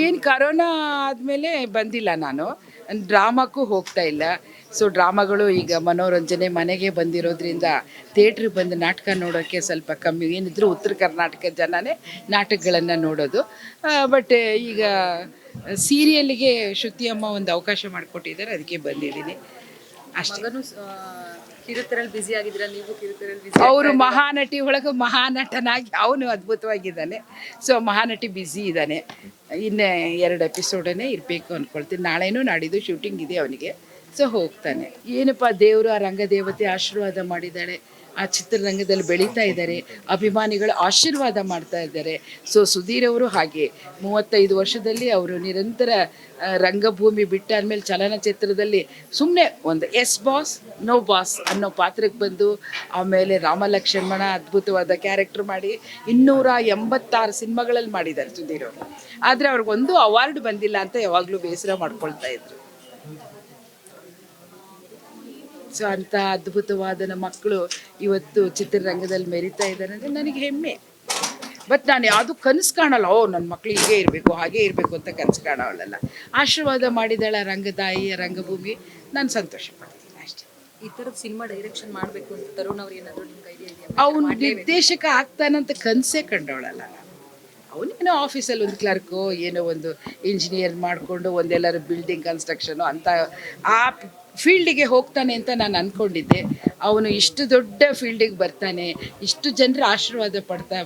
ಏನು ಕರೋನಾ ಆದಮೇಲೆ ಬಂದಿಲ್ಲ ನಾನು, ಡ್ರಾಮಕ್ಕೂ ಹೋಗ್ತಾ ಇಲ್ಲ. ಸೊ ಡ್ರಾಮಾಗಳು ಈಗ ಮನೋರಂಜನೆ ಮನೆಗೆ ಬಂದಿರೋದ್ರಿಂದ ಥಿಯೇಟ್ರಿಗೆ ಬಂದು ನಾಟಕ ನೋಡೋಕ್ಕೆ ಸ್ವಲ್ಪ ಕಮ್ಮಿ. ಏನಿದ್ರು ಉತ್ತರ ಕರ್ನಾಟಕ ಜನನೇ ನಾಟಕಗಳನ್ನು ನೋಡೋದು. ಬಟ್ ಈಗ ಸೀರಿಯಲ್ಗೆ ಶ್ರುತಿ ಅಮ್ಮ ಒಂದು ಅವಕಾಶ ಮಾಡಿಕೊಟ್ಟಿದ್ದಾರೆ, ಅದಕ್ಕೆ ಬಂದಿದ್ದೀನಿ ಅಷ್ಟೇ. ಕಿರುತೆರೆಯಲ್ಲಿ ಬ್ಯುಸಿ ಆಗಿದ್ದೀರಾ ನೀವು? ಕಿರುತೆರೆಯಲ್ಲಿ ಬ್ಯುಸಿ ಅವರು ಮಹಾನಟಿ ಒಳಗೆ ಮಹಾನಟನಾಗಿ ಅವನು ಅದ್ಭುತವಾಗಿದ್ದಾನೆ. ಸೊ ಮಹಾನಟಿ ಬ್ಯುಸಿ ಇದ್ದಾನೆ. ಇನ್ನು 2 ಎಪಿಸೋಡನ್ನೇ ಇರಬೇಕು ಅಂದ್ಕೊಳ್ತೀನಿ. ನಾಳೆನೂ ನಾಡಿದ್ದು ಶೂಟಿಂಗ್ ಇದೆ ಅವನಿಗೆ. ಸೊ ಹೋಗ್ತಾನೆ. ಏನಪ್ಪ ದೇವರು ಆ ರಂಗದೇವತೆ ಆಶೀರ್ವಾದ ಮಾಡಿದ್ದಾಳೆ, ಆ ಚಿತ್ರರಂಗದಲ್ಲಿ ಬೆಳೀತಾ ಇದ್ದಾರೆ, ಅಭಿಮಾನಿಗಳು ಆಶೀರ್ವಾದ ಮಾಡ್ತಾ ಇದ್ದಾರೆ. ಸೊ ಸುಧೀರ್ ಅವರು ಹಾಗೆ 35 ವರ್ಷದಲ್ಲಿ ಅವರು ನಿರಂತರ ರಂಗಭೂಮಿ ಬಿಟ್ಟಾದ್ಮೇಲೆ ಚಲನಚಿತ್ರದಲ್ಲಿ ಸುಮ್ಮನೆ ಒಂದು ಎಸ್ ಬಾಸ್ ನೋ ಬಾಸ್ ಅನ್ನೋ ಪಾತ್ರಕ್ಕೆ ಬಂದು ಆಮೇಲೆ ರಾಮಲಕ್ಷ್ಮಣ ಅದ್ಭುತವಾದ ಕ್ಯಾರೆಕ್ಟರ್ ಮಾಡಿ 286 ಸಿನಿಮಾಗಳಲ್ಲಿ ಮಾಡಿದ್ದಾರೆ ಸುಧೀರ್ ಅವರು. ಆದರೆ ಅವ್ರಿಗೊಂದು ಅವಾರ್ಡ್ ಬಂದಿಲ್ಲ ಅಂತ ಯಾವಾಗಲೂ ಬೇಸರ ಮಾಡ್ಕೊಳ್ತಾ ಇದ್ರು. ಸೊ ಅಂಥ ಅದ್ಭುತವಾದ ನಮ್ಮ ಮಕ್ಕಳು ಇವತ್ತು ಚಿತ್ರರಂಗದಲ್ಲಿ ಮೆರಿತಾ ಇದ್ದಾರೆ ಅಂದರೆ ನನಗೆ ಹೆಮ್ಮೆ. ಬಟ್ ನಾನು ಯಾವುದು ಕನಸು ಕಾಣಲ್ಲ, ನನ್ನ ಮಕ್ಕಳು ಹೀಗೆ ಇರಬೇಕು ಹಾಗೇ ಇರಬೇಕು ಅಂತ ಕನಸು ಕಾಣೋಳಲ್ಲ. ಆಶೀರ್ವಾದ ಮಾಡಿದಾಳ ರಂಗದಾಯಿಯ ರಂಗಭೂಮಿ, ನಾನು ಸಂತೋಷ ಪಡ್ತೀನಿ ಅಷ್ಟೇ. ಈ ಥರದ ಸಿನಿಮಾ ಡೈರೆಕ್ಷನ್ ಮಾಡಬೇಕು ಅಂತ ತರುಣ್ ಅವ್ರು ಏನಾದರೂ ನಿಮ್ಗೆ ಐಡಿಯಾ ಇದೆಯಾ? ಅವನು ನಿರ್ದೇಶಕ ಆಗ್ತಾನಂತ ಕನಸೇ ಕಂಡವಳಲ್ಲ. ಅವನೇನೋ ಆಫೀಸಲ್ಲಿ ಒಂದು ಕ್ಲರ್ಕು ಏನೋ ಒಂದು ಇಂಜಿನಿಯರ್ ಮಾಡಿಕೊಂಡು ಒಂದೆಲ್ಲರೂ ಬಿಲ್ಡಿಂಗ್ ಕನ್ಸ್ಟ್ರಕ್ಷನು ಅಂತ ಆ ಫೀಲ್ಡಿಗೆ ಹೋಗ್ತಾನೆ ಅಂತ ನಾನು ಅಂದ್ಕೊಂಡಿದ್ದೆ. ಅವನು ಇಷ್ಟು ದೊಡ್ಡ ಫೀಲ್ಡಿಗೆ ಬರ್ತಾನೆ, ಇಷ್ಟು ಜನರ ಆಶೀರ್ವಾದ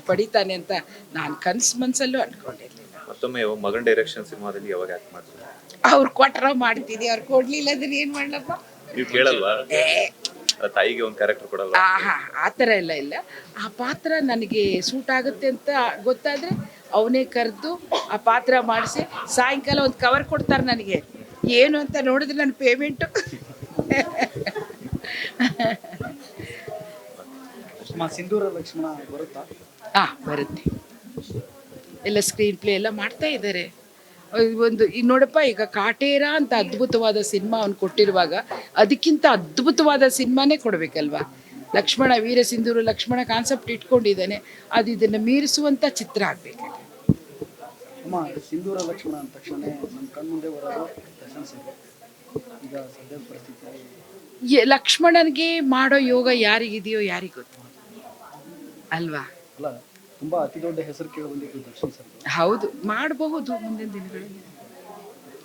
ಪಡಿತಾನೆ ಅಂತ ನಾನು ಕನಸು ಮನಸ್ಸಲ್ಲೂ ಅಂದ್ಕೊಂಡಿರಲಿಲ್ಲ. ಮತ್ತೊಮ್ಮೆ ಮಗನ್ ಡೈರೆಕ್ಷನ್ ಸಿನಿಮಾದಲ್ಲಿ ಯಾವಾಗ ಆಕ್ಟ್ ಮಾಡ್ತಾರೆ? ಅವ್ರು ಕೊಟ್ರ ಮಾಡ್ತೀನಿ, ಅವ್ರು ಕೊಡ್ಲಿಲ್ಲ ಅಂದ್ರೆ ಏನು ಮಾಡಲಪ್ಪ? ನೀವು ಕೇಳಲ್ವಾ? ತಾಯಿಗೆ ಒಂದು ಕ್ಯಾರೆಕ್ಟರ್ ಕೊಡಲ್ಲ? ಆ ಥರ ಎಲ್ಲ ಇಲ್ಲ. ಆ ಪಾತ್ರ ನನಗೆ ಸೂಟ್ ಆಗುತ್ತೆ ಅಂತ ಗೊತ್ತಾದರೆ ಅವನೇ ಕರೆದು ಆ ಪಾತ್ರ ಮಾಡಿಸಿ ಸಾಯಂಕಾಲ ಒಂದು ಕವರ್ ಕೊಡ್ತಾರೆ ನನಗೆ. ಏನು ಅಂತ ನೋಡಿದ್ರೆ ನನ್ನ ಪೇಮೆಂಟು. ಸಿಂಧೂರ ಲಕ್ಷ್ಮಣ ಬರುತ್ತಾ? ಬರುತ್ತೆ. ಎಲ್ಲ ಸ್ಕ್ರೀನ್ ಪ್ಲೇ ಎಲ್ಲ ಮಾಡ್ತಾ ಇದ್ದಾರೆ. ಒಂದು ಈಗ ನೋಡಪ್ಪ, ಈಗ ಕಾಟೇರ ಅಂತ ಅದ್ಭುತವಾದ ಸಿನಿಮಾ ಅವ್ನು ಕೊಟ್ಟಿರುವಾಗ ಅದಕ್ಕಿಂತ ಅದ್ಭುತವಾದ ಸಿನಿಮಾನೇ ಕೊಡಬೇಕಲ್ವಾ. ಲಕ್ಷ್ಮಣ ವೀರ ಸಿಂಧೂರ ಲಕ್ಷ್ಮಣ ಕಾನ್ಸೆಪ್ಟ್ ಇಟ್ಕೊಂಡಿದ್ದಾನೆ, ಅದು ಇದನ್ನು ಮೀರಿಸುವಂಥ ಚಿತ್ರ ಆಗಬೇಕು. ಅಮ್ಮ, ಸಿಂಧೂರ ಲಕ್ಷ್ಮಣ ಅಂದ ತಕ್ಷಣ ನಮ್ಮ ಕಣ್ಮುಂದೆ ಬರೋದು ಈಗ ಸದ್ಯದ ಪರಿಸ್ಥಿತಿ. ಲಕ್ಷ್ಮಣನಿಗೆ ಮಾಡೋ ಯೋಗ ಯಾರಿಗಿದೆಯೋ ಯಾರಿಗೆ ಗೊತ್ತು ಅಲ್ವಾ? ಅಲ್ಲ, ತುಂಬಾ ಅತಿ ದೊಡ್ಡ ಹೆಸರು ಕೇಳಿ ಬಂದಿದ್ದು ದರ್ಶನ್ ಸರ್. ಹೌದು, ಮಾಡಬಹುದು ಮುಂದಿನ ದಿನಗಳಲ್ಲಿ.